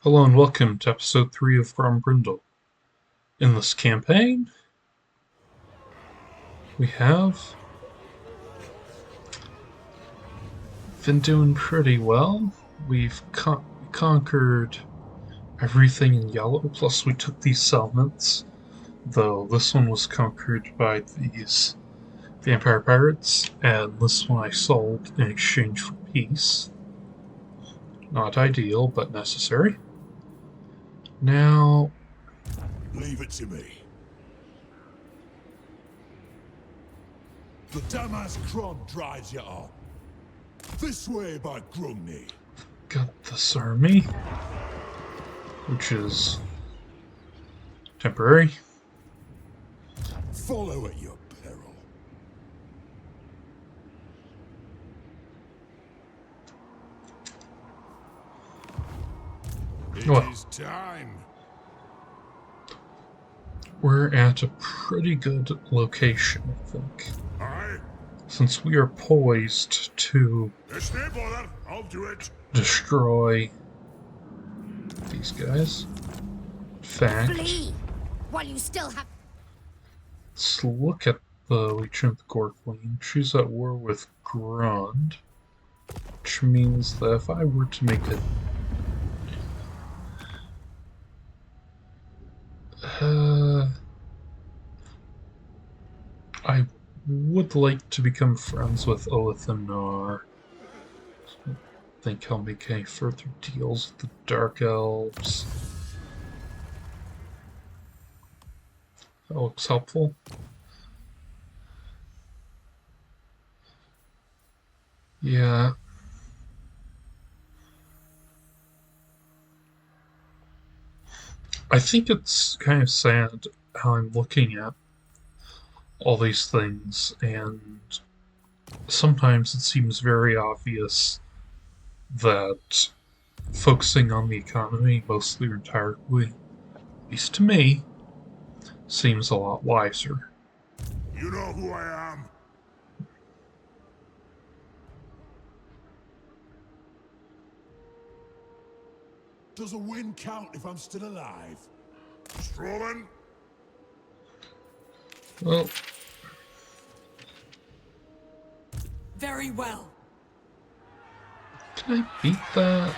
Hello and welcome to episode 3 of Grombrindal. In this campaign, we have been doing pretty well. We've conquered everything in yellow, plus we took these settlements, though this one was conquered by these vampire pirates, and this one I sold in exchange for peace. Not ideal, but necessary. Now, leave it to me. The Damask drives you on. This way by Grumney. got this army, which is temporary. Follow at your peril. It is time. We're at a pretty good location, I think. Aye. Since we are poised to Stay bother. I'll do it. destroy these guys. In fact, Flee while you still have. let's look at the Legion of the Gore Queen. She's at war with Grund, which means that if I were to make it I would like to become friends with Olithamnar. I don't think I'll make any further deals with the Dark Elves. That looks helpful. Yeah. I think it's kind of sad how I'm looking at all these things, and sometimes it seems very obvious that focusing on the economy mostly or entirely, at least to me, seems a lot wiser. You know who I am. Does a win count if I'm still alive? Strolling? Well, Very well. can I beat that?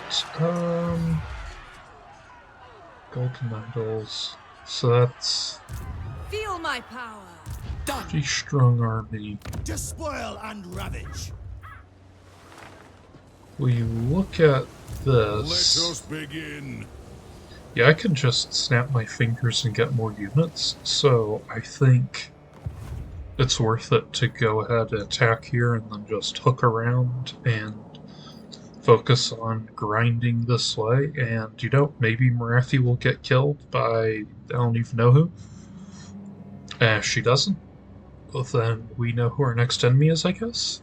Golden Idols. So that's Feel my power. Done. pretty strong army. Despoil and ravage. We look at this. Let us begin. Yeah, I can just snap my fingers and get more units, so I think it's worth it to go ahead and attack here and then just hook around and focus on grinding this way. And, you know, maybe Marathi will get killed by I don't even know who. And if she doesn't, well, then we know who our next enemy is, I guess.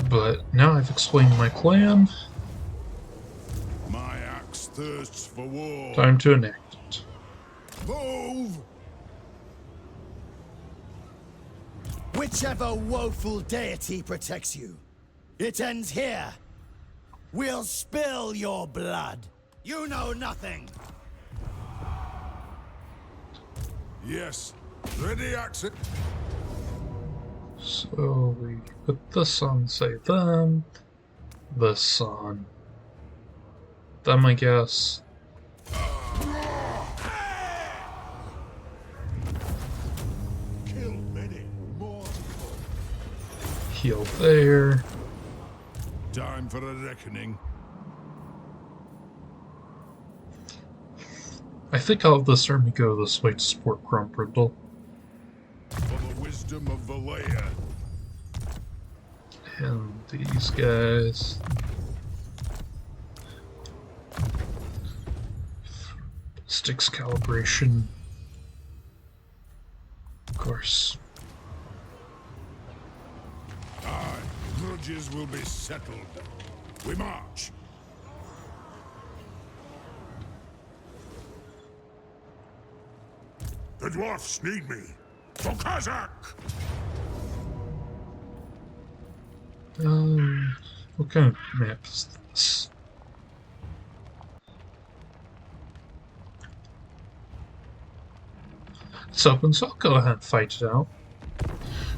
But now I've explained my plan. My axe thirsts for war. Time to enact it. Move! Whichever woeful deity protects you, it ends here. We'll spill your blood. You know nothing. Yes. Ready, axe. So we put this on, say, them. This on them, I guess. Killed many. More to come. Heal there. Time for a reckoning. I think I'll have this army go this way to support Grombrindal. For the wisdom of Valea. And these guys. Sticks calibration. Of course. Aye, grudges will be settled. We march. The dwarfs need me. For Kazakh! What kind of map is this? it's open, so I'll go ahead and fight it out.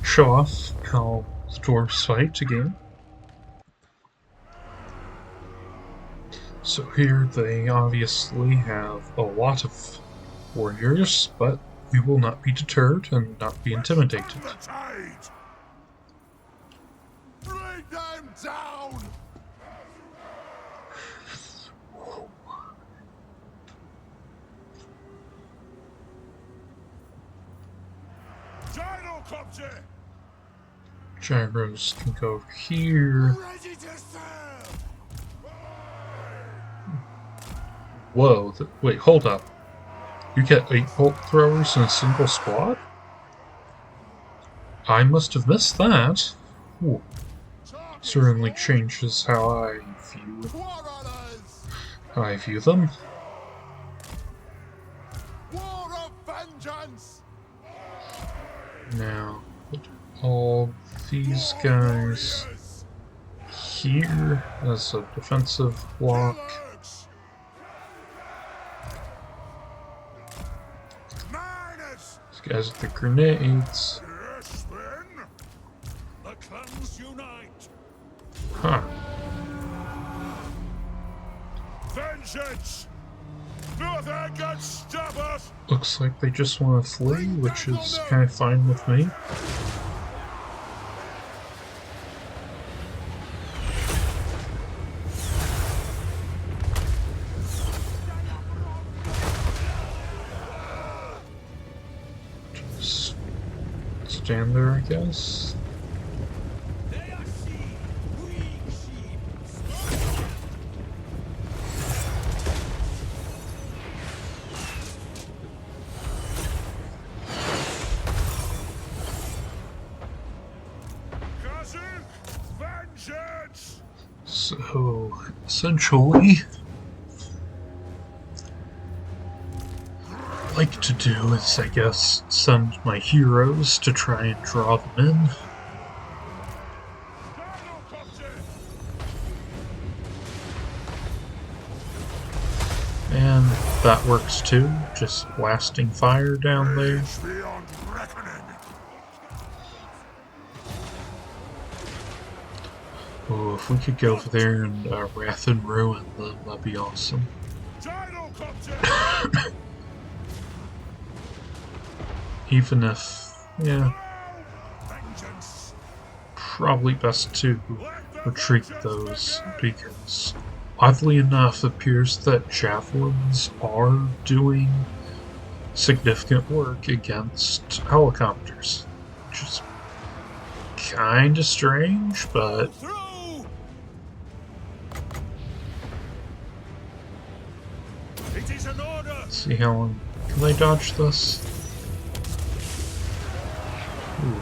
Show off how the dwarves fight again. So here they obviously have a lot of warriors, but we will not be deterred and not be intimidated. Bring them down! Gyros can go over here. Ready to serve! Whoa, wait, hold up. You get 8 bolt throwers in a single squad? I must have missed that. Ooh. Certainly changes how I view them. War of vengeance! Now, put all these guys here as a defensive block. These guys with the grenades. Yes, then. The clans unite. Huh. Vengeance! Nothing can stop us! Looks like they just want to flee, which is kind of fine with me. Just stand there, I guess. So, essentially, what I like to do is, I guess, send my heroes to try and draw them in. And that works too, just blasting fire down there. Oh, if we could go over there and wrath and ruin them, that'd be awesome. Even if, yeah, probably best to retreat those, because oddly enough, it appears that javelins are doing significant work against helicopters, which is kinda strange, but let's see how long can they dodge this. Ooh.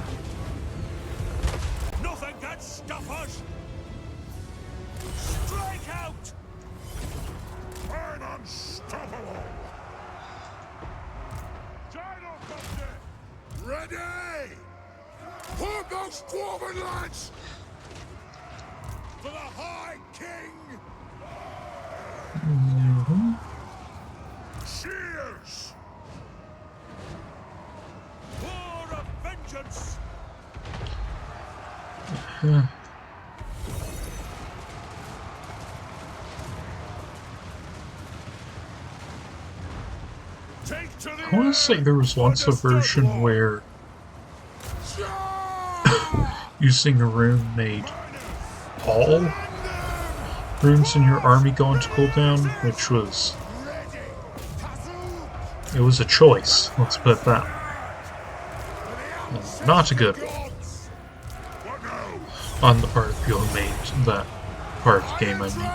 Nothing can stop us! Strike out! I'm unstoppable! Ready! Hold those dwarven lads! For the High King! Mm-hmm. Cheers! War of vengeance! I want to say there was once a version where using a rune made all runes in your army go into cooldown, which was... it was a choice, let's put it that way. Not a good one. On the part of people who made that part of the game, I mean.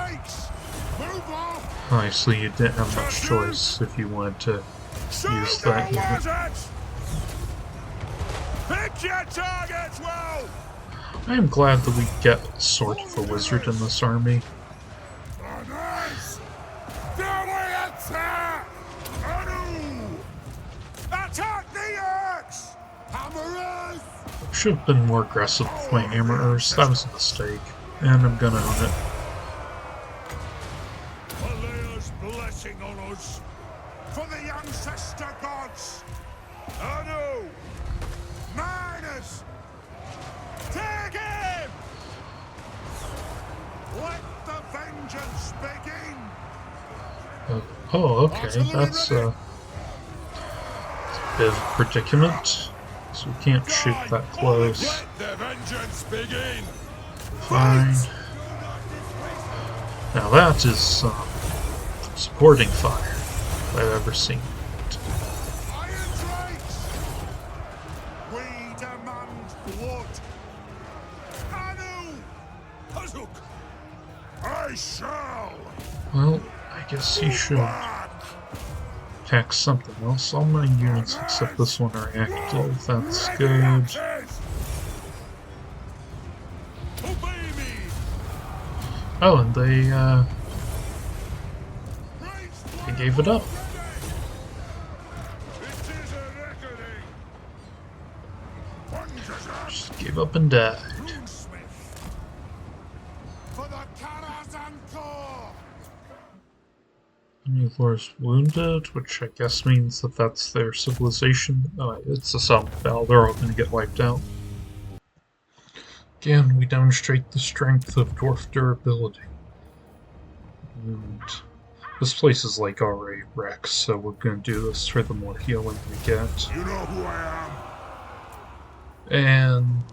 Obviously, you didn't have much choice if you wanted to use that unit. Pick your targets well! I am glad that we get sort of a wizard in this army. Attack the axe! Hammerers! Should have been more aggressive with my hammerers. That was a mistake, and I'm gonna own it. Alea's blessing on us! For the ancestor gods! Anu! Minus! Take him! Let the vengeance begin! Oh, okay, that's a bit of a predicament. So we can't shoot that close. Let the vengeance begin! Fine. Now that is supporting fire, if I've ever seen it. Iron Drakes! We demand blood! Anu! Hazuk! I shall! Well, I guess he should attack something else. All my units except this one are active. That's good. Oh, and they gave it up. Just gave up and died. Any Lords wounded, which I guess means that that's their civilization. Oh, it's a summon battle. They're all going to get wiped out. Again, we demonstrate the strength of dwarf durability. And this place is like already wrecked, so we're going to do this for the more healing we get. You know who I am. And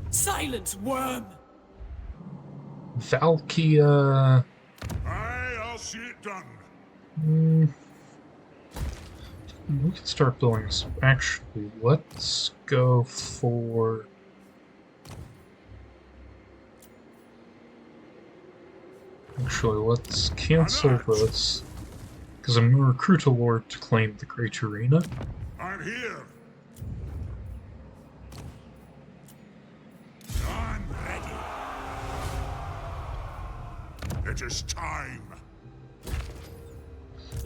Silence, worm! Valkia. I'll see it done. We can start building this. Actually, let's go for... Actually, let's cancel this, because I'm going to recruit a lord to claim the Great Arena. I'm here. I'm ready. It is time.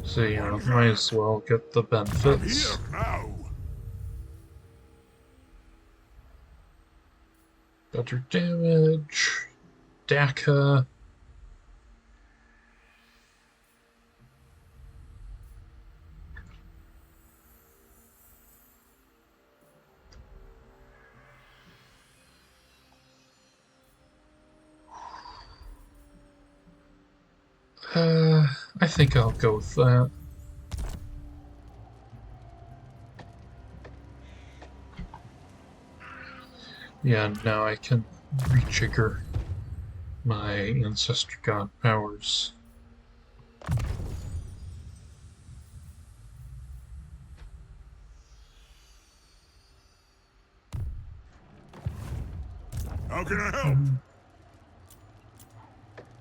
So, you know, might as well get the I'm benefits. here now. Better damage. Daka. I think I'll go with that. Yeah, now I can rejigger my Ancestral God powers. How can I help?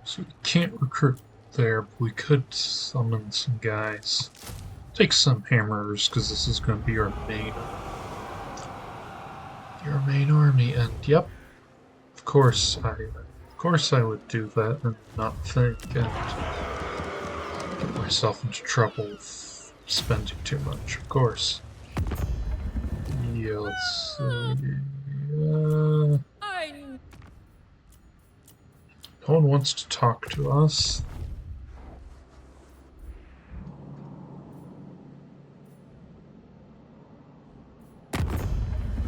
So we can't recruit there, but we could summon some guys. Take some hammerers, because this is going to be our main army. And yep, of course I would do that and not think and get myself into trouble with spending too much. Of course. Yeah, let's see. No one wants to talk to us.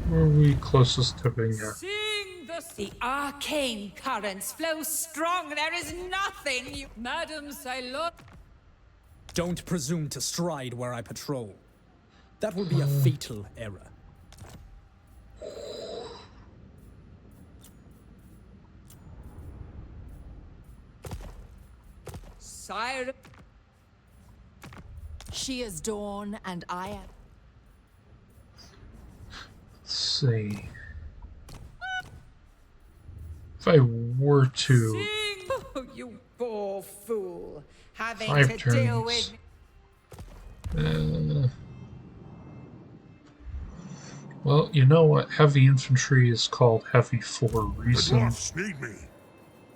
Where are we closest to being here? Sing the arcane currents flow strong. There is nothing you... Madam Silot... Don't presume to stride where I patrol. That will be a fatal error. Sire... She is dawn, and I am... Let's see. If I were to... Sing! Oh, you poor fool. Having 5 to deal with... turns. Well, you know what? Heavy infantry is called heavy for a The reason. dwarfs need me.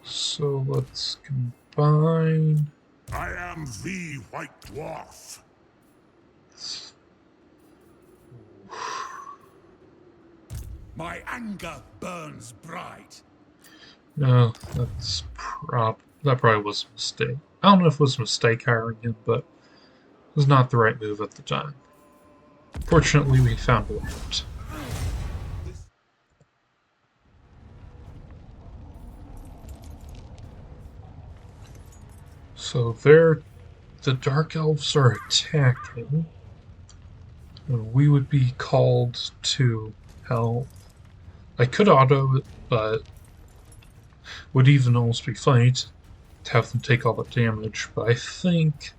So let's combine. I am the White Dwarf. My anger burns bright. No, that probably was a mistake. I don't know if it was a mistake hiring him, but was not the right move at the time. Fortunately, we found a way out. So there, the Dark Elves are attacking. And we would be called to help. I could auto it, but would even almost be funny to have them take all the damage. But I think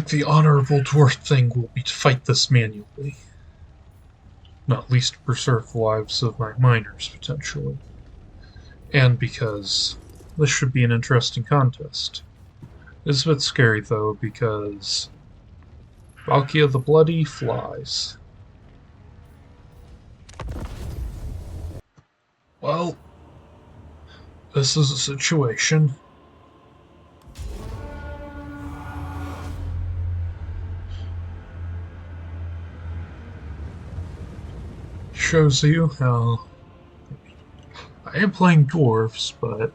the honorable dwarf thing will be to fight this manually. Not least to preserve the lives of my miners, potentially. And because this should be an interesting contest. It's a bit scary, though, because Valkia the Bloody flies. Well, this is a situation. Shows you how I am playing dwarves, but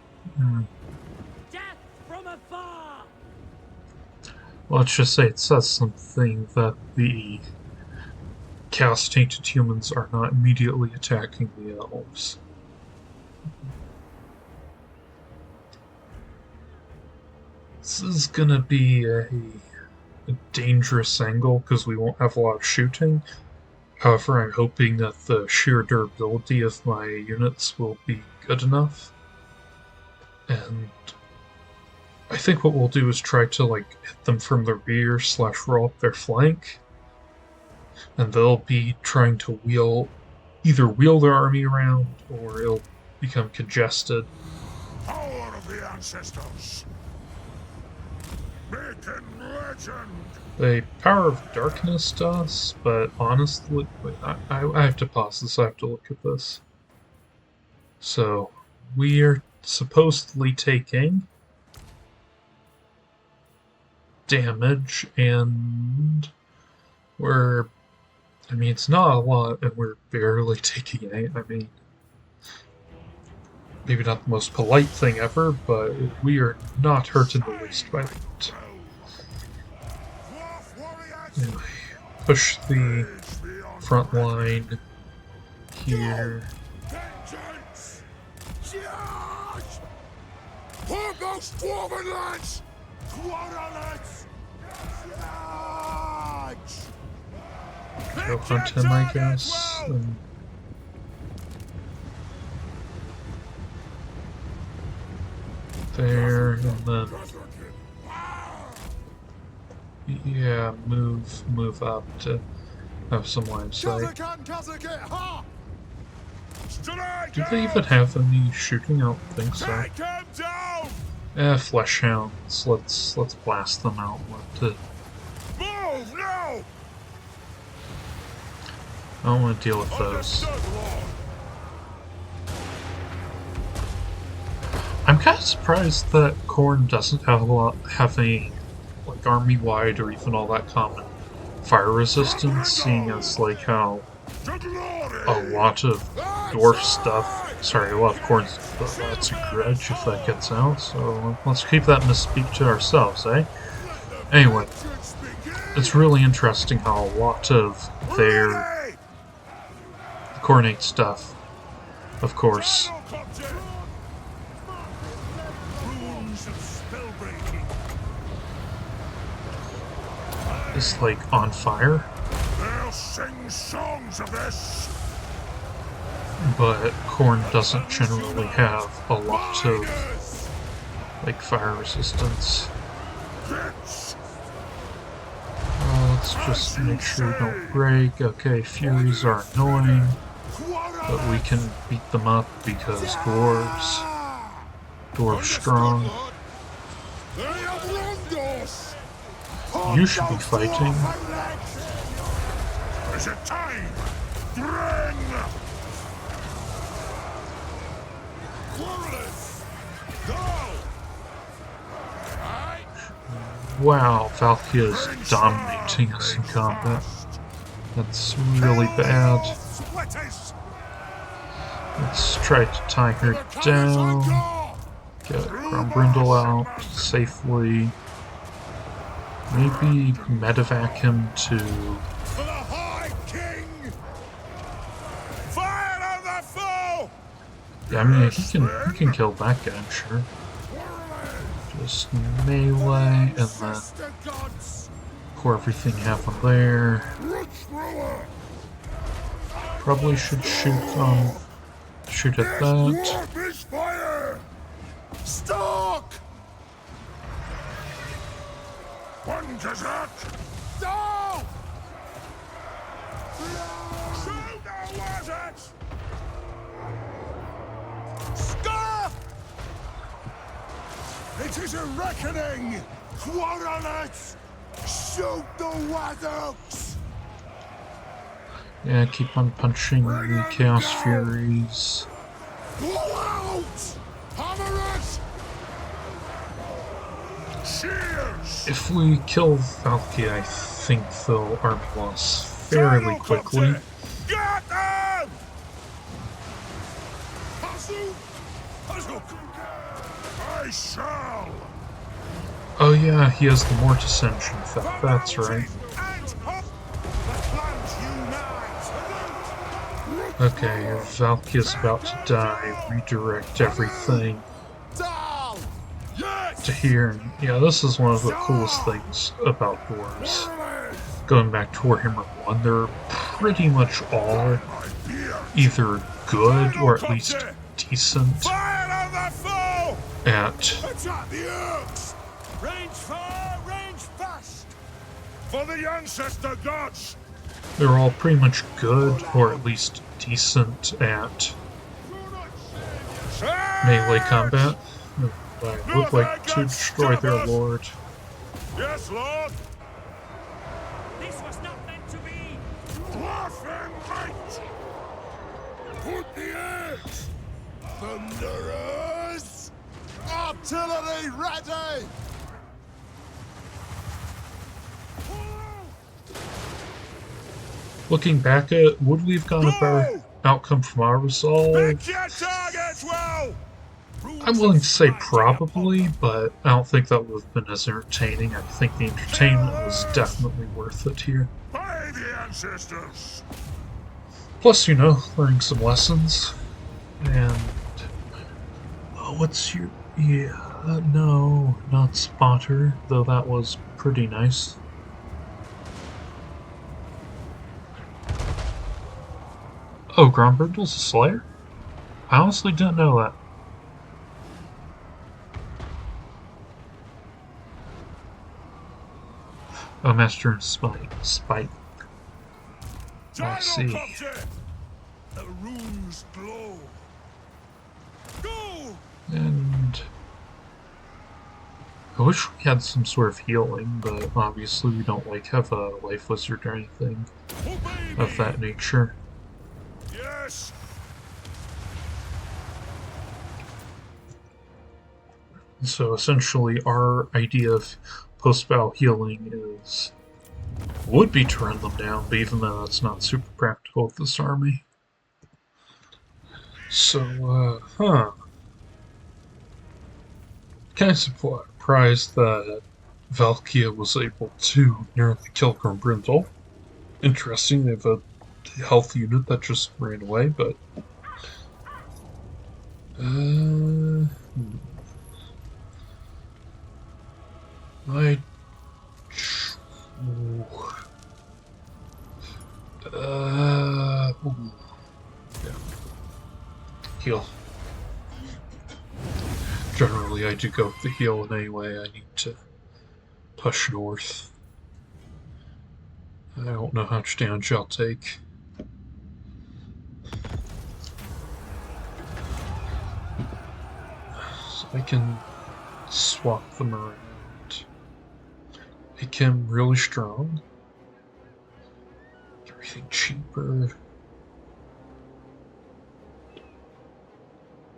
Death from afar! let's just say it says something that the chaos-tainted humans are not immediately attacking the elves. This is gonna be a dangerous angle because we won't have a lot of shooting. However, I'm hoping that the sheer durability of my units will be good enough. And I think what we'll do is try to hit them from the rear / roll up their flank. And they'll be trying to either wheel their army around or it'll become congested. Power of the ancestors. Making legend. The power of darkness to us, but honestly, wait, I have to pause this, I have to look at this. So, we are supposedly taking damage, and it's not a lot, and we're barely taking it. Maybe not the most polite thing ever, but we are not hurt in the least by that. Anyway, push the front line here. Vengeance! Charge! Foremost dwarven lads! Quarrelets! Charge! Go hunt him, I guess. And there, and then yeah, move up to have some line of sight. Do they even have any shooting? I don't think so. Flesh hounds. Let's blast them out. Move now! I don't want to deal with those. I'm kind of surprised that Khorne doesn't have any army-wide or even all that common fire resistance, seeing as how a lot of dwarf stuff. Sorry, a lot of Khorne's that's a grudge if that gets out. So let's keep that misspeak to ourselves, eh? Anyway, it's really interesting how a lot of their Khornate stuff, of course, is on fire. They'll sing songs of this. But Khorne doesn't generally have a lot of fire resistance. Let's just make sure we don't break. Okay, Furies are annoying, but we can beat them up because dwarves strong. You should be fighting. Is it time? Bring! Wow, Valkia is dominating us in combat. That's really bad. Let's try to tie her down. Get Grombrindal out safely. Maybe medevac him to... For the High King! Fire on the foe! Yeah, I mean, he can kill that guy, I'm sure. Just melee, and then pour everything half on there. Probably should shoot at that. Stalk! One desert! No! Shoot the wizards! Stop! It is a reckoning! Quarrelers! Shoot the wizards! Yeah, keep on punching the Chaos Furies. Blow out! Hammerers! Cheers! If we kill Valky, I think they'll army loss fairly quickly. Get them! Hazook! Hazook! I shall! Oh yeah, he has the Mortis engine effect, that's right. Okay, Valky is about to die. Redirect everything to here. Yeah, this is one of the coolest things about Dwarves. Going back to Warhammer 1, they're pretty much all either good or at least decent at range far, range fast! For the ancestor gods! they're all pretty much good or at least decent at melee combat. I would like to destroy their lord. Yes, Lord! This was not meant to be! Dwarf and might! Put the edge! Thunderers! Artillery ready! Looking back at, would we have gotten a better outcome from our resolve? Pick your targets well! I'm willing to say probably, but I don't think that would have been as entertaining. I think the entertainment was definitely worth it here. By the ancestors! Plus, you know, learning some lessons. And... oh, what's your... yeah, no, not Spotter, though that was pretty nice. Oh, Grombrindal's a Slayer? I honestly didn't know that. Oh, Master and Spite. I see. The runes glow. Go! And... I wish we had some sort of healing, but obviously we don't have a life wizard or anything of that nature. Yes. So essentially our idea of post-battle healing would be to run them down, but even though that's not super practical with this army. So, kind of surprised that Valkia was able to nearly kill Grombrindal. Interesting, they have a health unit that just ran away, but... yeah. Heal. Generally, I do go with the heal, and anyway, I need to push north. I don't know how much damage I'll take. So I can swap them around. Make him really strong. Everything cheaper.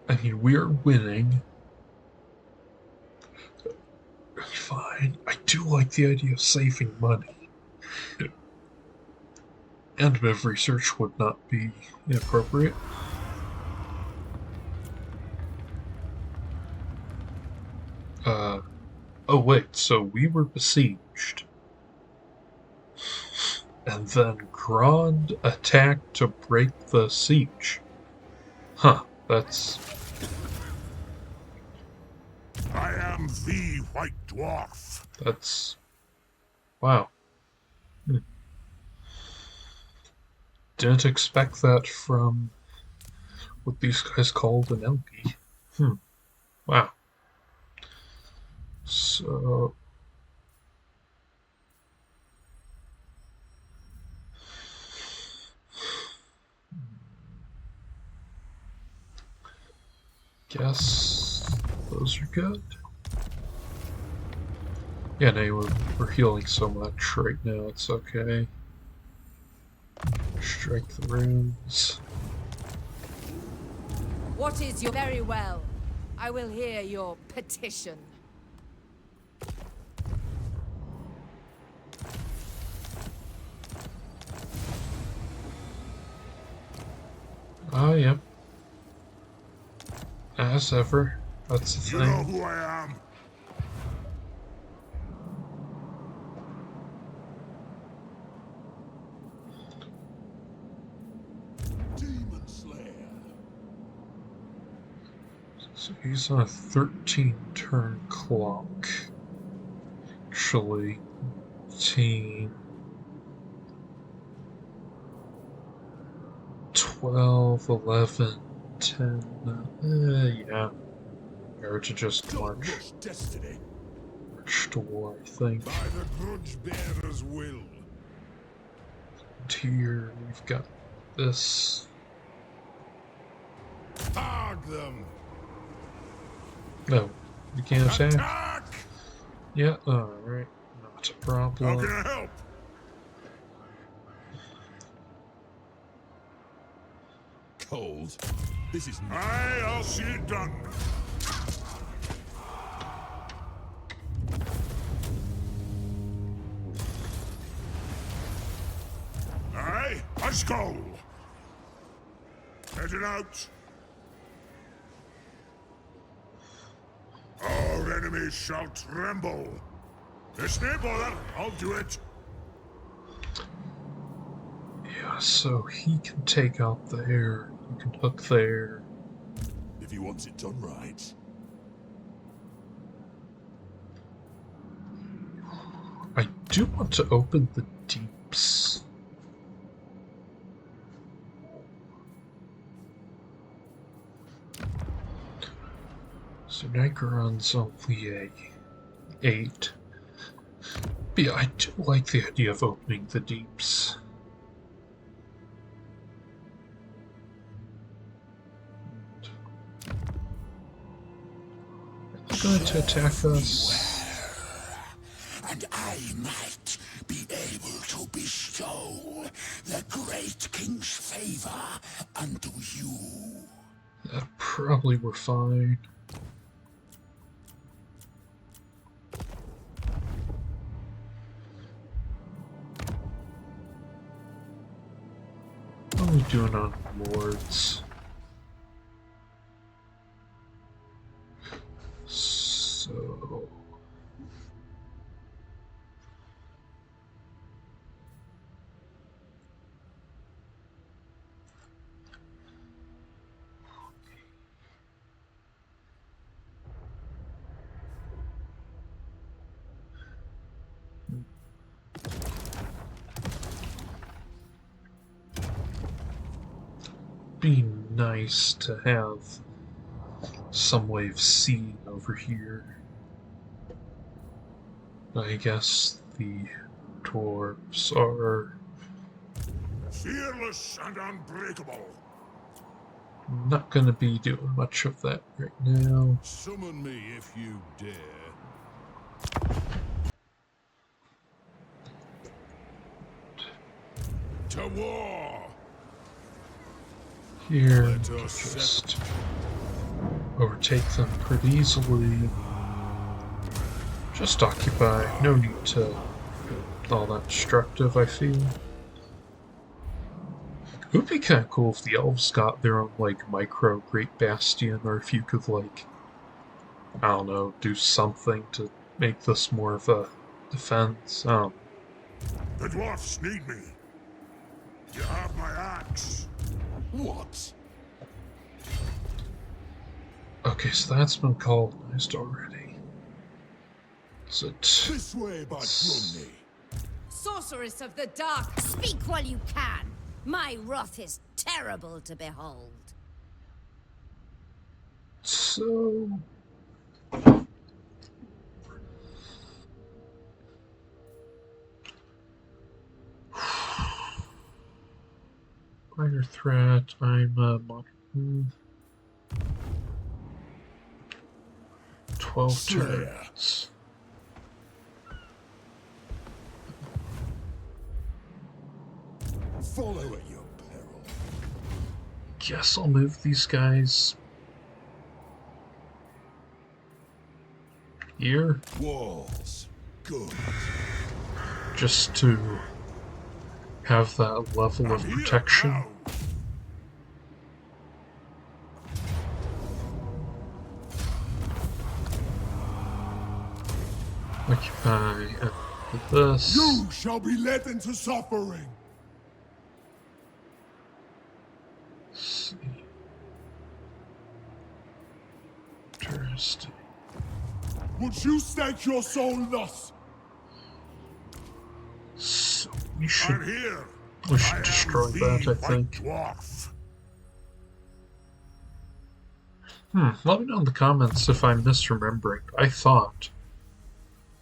I mean, we are winning. Fine. I do like the idea of saving money. And a bit of research would not be inappropriate. Oh wait, so we were besieged. And then Grond attacked to break the siege. Huh, that's... I am the White Dwarf. that's... wow. Didn't expect that from what these guys called an LP. Wow. So... guess those are good. Yeah, no, we're healing so much right now, it's okay. Strike the runes. What is your... Very well. I will hear your petition. Ah, yep. As ever, that's the You know thing. who I am? Demon Slayer. So he's on a 13-turn clock. Actually, 18, 12, 11, 10. Yeah. Or to just Don't march rush destiny to war, I think. by the grudge bearer's will. And here we've got this. Tag them. No, you can't attack. Attack! Yeah, alright. Not a How problem. can I help? Cold. This is. Aye, I'll see it done. Aye, let's go. Heading out. Our enemies shall tremble. This may bother. I'll do it. Yeah, so he can take out there. You can hook there. If he wants it done right. I do want to open the deeps. So Nigron's only a 8. But yeah, I do like the idea of opening the deeps. Are they going to attack us? And I might be able to bestow the great king's favor unto you. That probably were fine. What are we doing on lords? So... be nice to have some way of seeing over here. I guess the dwarves are Fearless and unbreakable. not going to be doing much of that right now. Summon me if you dare. To war! Here, Let us just overtake them pretty easily. Just occupy. No need to be all that destructive, I feel. It would be kind of cool if the elves got their own, like, micro Great Bastion, or if you could, like, I don't know, do something to make this more of a defense. The Dwarfs need me. You have my axe. What? Okay, so that's been colonized already. Is it? This way, by Grombrindal. Sorceress of the dark! Speak while you can. My wrath is terrible to behold. So. Minor threat. I'm a modern. 12 turns. Follow at your peril. Guess I'll move these guys here. Walls. Good. Just to have that level of protection. Occupy and with this. You shall be led into suffering. Let's see. Interesting. Would you stake your soul thus? So we should here. destroy that, I think. Dwarf. Let me know in the comments if I'm misremembering. I thought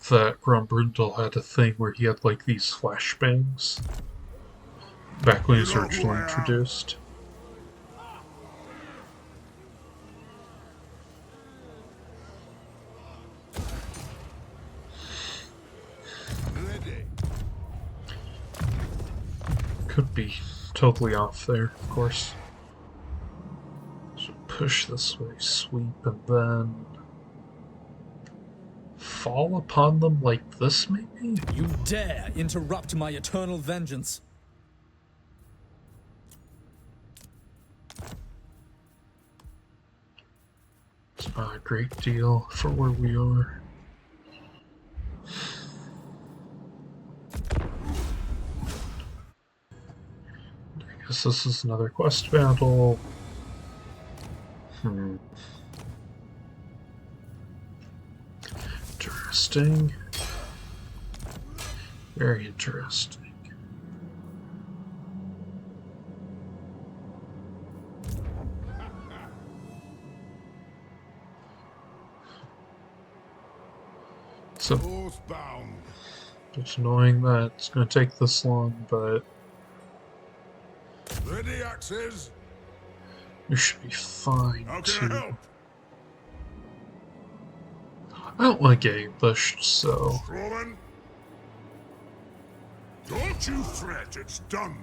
that Grombrindal had a thing where he had like these flashbangs back when he was originally introduced. Ready. Could be totally off there, of course. So push this way, sweep, and then fall upon them like this, maybe? You dare interrupt my eternal vengeance. It's not a great deal for where we are. I guess this is another quest battle. Interesting. Very interesting. So Northbound. it's annoying that it's going to take this long, but Ready, axes. we should be fine How can I too. help? I don't want to get ambushed, so Roland? Don't you fret, it's done.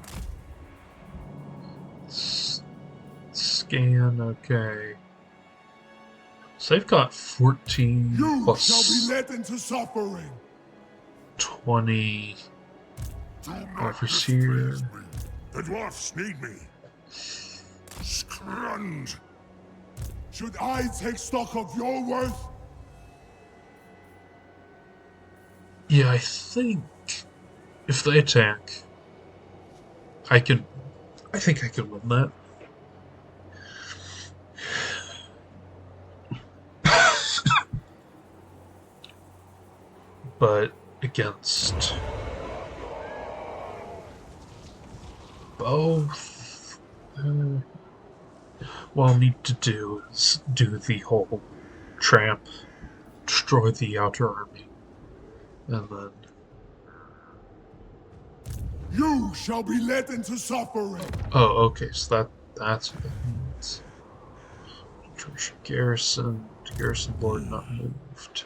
scan, okay. So they've got 14 You plus shall be led into suffering. 20 Do not offers here. displease me. The dwarfs need me. Scrund. Should I take stock of your worth? Yeah, I think if they attack, I think I can win that. But against both, what I'll need to do is do the whole trap, destroy the outer army, and then You shall be led into suffering. oh, okay, so that's what that means. Patricia Garrison, Garrison Board not moved.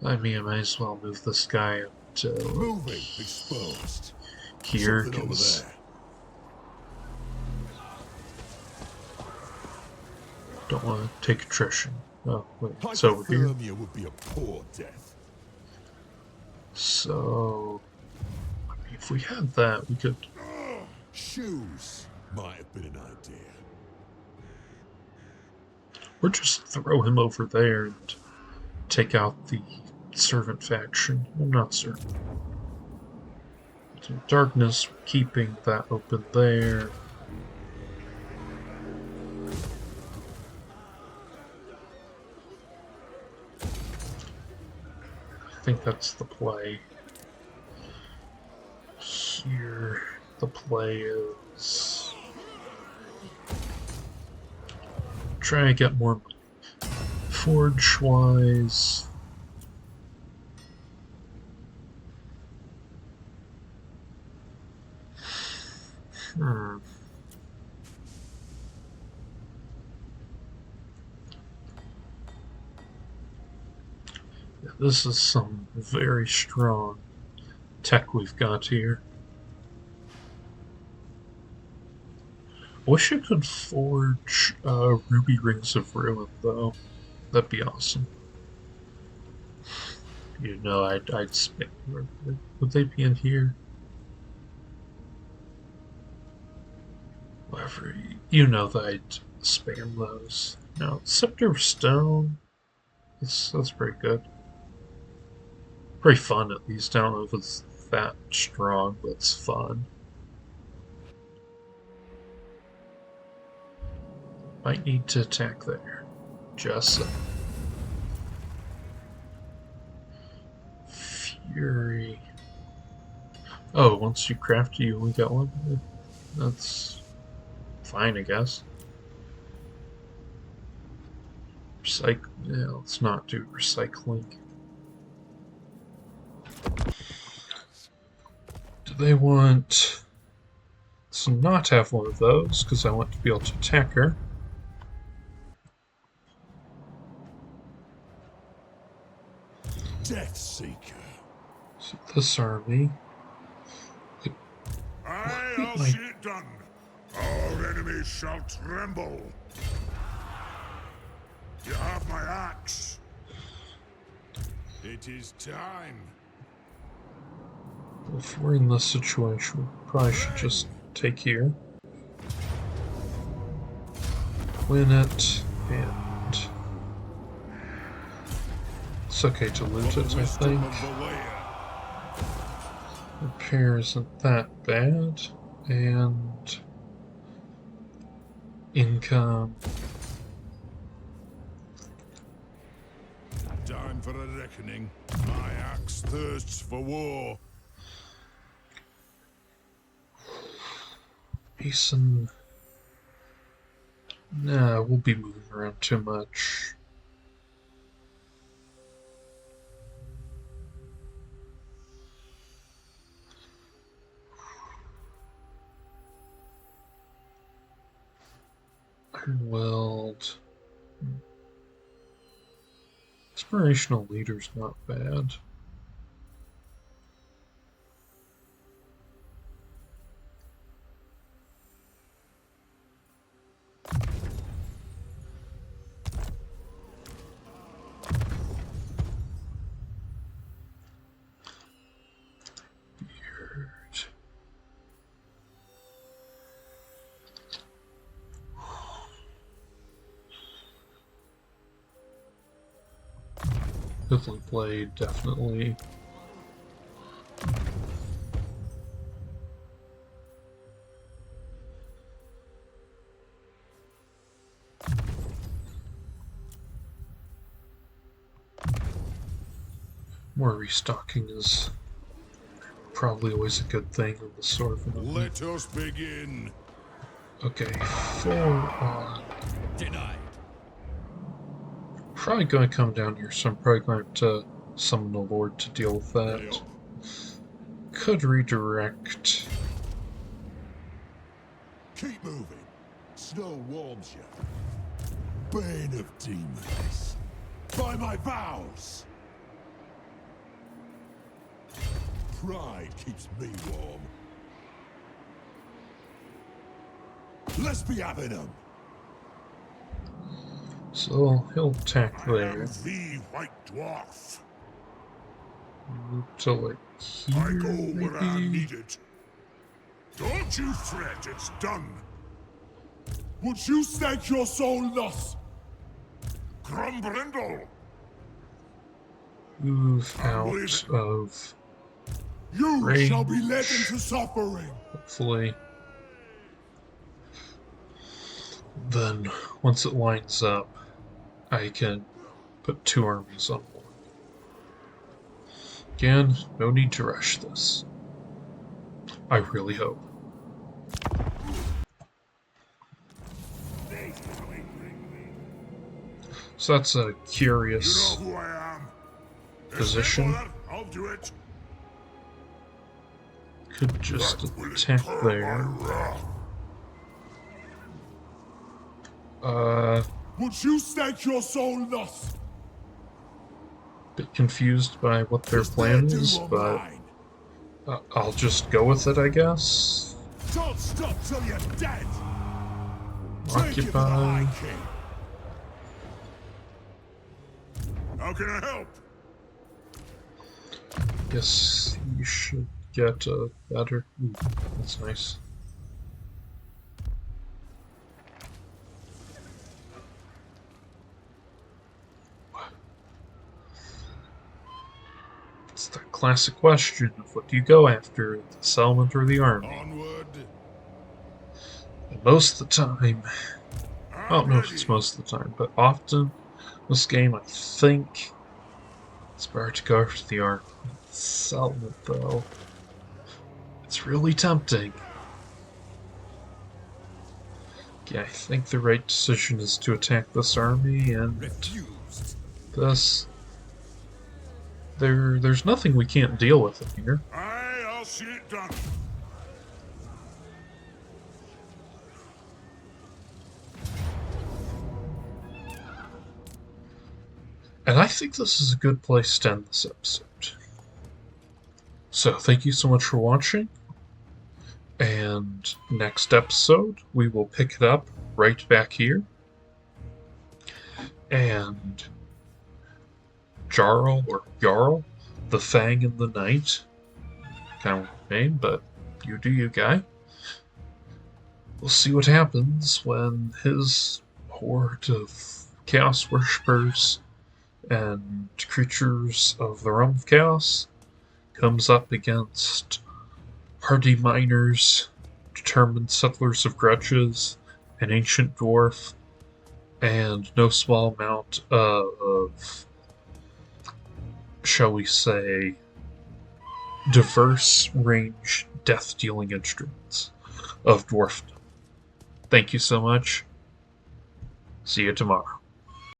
I mean, I might as well move this guy up to Moving exposed. here, Something over 'cause there. don't want to take attrition. Oh, wait, it's over here. Hypothermia would be a poor death. So, I mean, if we had that, we could. Shoes might have been an idea. Or just throw him over there and take out the servant faction. I'm not certain. So darkness, keeping that open there. I think that's the play. Here, the play is try to get more money. Forge-wise, yeah, this is some very strong tech we've got here. Wish I could forge ruby rings of ruin, though. That'd be awesome. You know, I'd spam. Would they be in here? Whatever. You know that I'd spam those. No, Scepter of Stone. That's pretty good. Pretty fun, at least. I don't know if it's that strong, but it's fun. Might need to attack there. Just so. Fury. Oh, once you craft it, you only got one? That's fine, I guess. Recycle. Yeah, let's not do recycling. Do they want to not have one of those? Because I want to be able to attack her. Death Seeker. So this army. I'll see it done. Our enemies shall tremble. You have my axe. It is time. If we're in this situation, we probably should just take here. Win it, and it's okay to loot it, I think. Repair isn't that bad, and income. Time for a reckoning. My axe thirsts for war. Mason. Nah, we'll be moving around too much. Ironweld. Inspirational leader's not bad. Definitely played, definitely. More restocking is probably always a good thing on the sort of. Let us begin. Okay, 4 on. Denied. Probably going to come down here, so I'm probably going to summon the Lord to deal with that. Could redirect. Keep moving. Snow warms you. Bane of demons. By my vows. Pride keeps me warm. Let's be having them. So he'll attack I there. am the White Dwarf. Move to like here, I go where I'm maybe? needed. Don't you fret, it's done. Would you stake your soul thus? Grombrindal! Move out of You range. shall be led into suffering! Hopefully. Then, once it lines up, I can put 2 armies on board. Again, no need to rush this. I really hope. So that's a curious You know who I am. position. I'll do it. Could just attack there. Would you stake your soul thus? Bit confused by what their plan is, but I'll just go with it, I guess. Don't stop till you're dead. Occupy. How can I help? Guess you should get a better. Ooh, that's nice. It's the classic question of what do you go after, the settlement or the army? Onward. And most of the time, I don't know if it's most of the time, but often this game, I think it's better to go after the army. Settlement, though, it's really tempting. Yeah, I think the right decision is to attack this army and this. There's nothing we can't deal with in here. I'll see it done. And I think this is a good place to end this episode. So, thank you so much for watching. And next episode, we will pick it up right back here. And Jarl, or Jarl, the Fang in the Night. Kind of name, but you do you, guy. We'll see what happens when his horde of Chaos Worshippers and creatures of the Realm of Chaos comes up against hardy miners, determined settlers of grudges, an ancient dwarf, and no small amount of, shall we say, diverse range death-dealing instruments of dwarfdom. Thank you so much. See you tomorrow.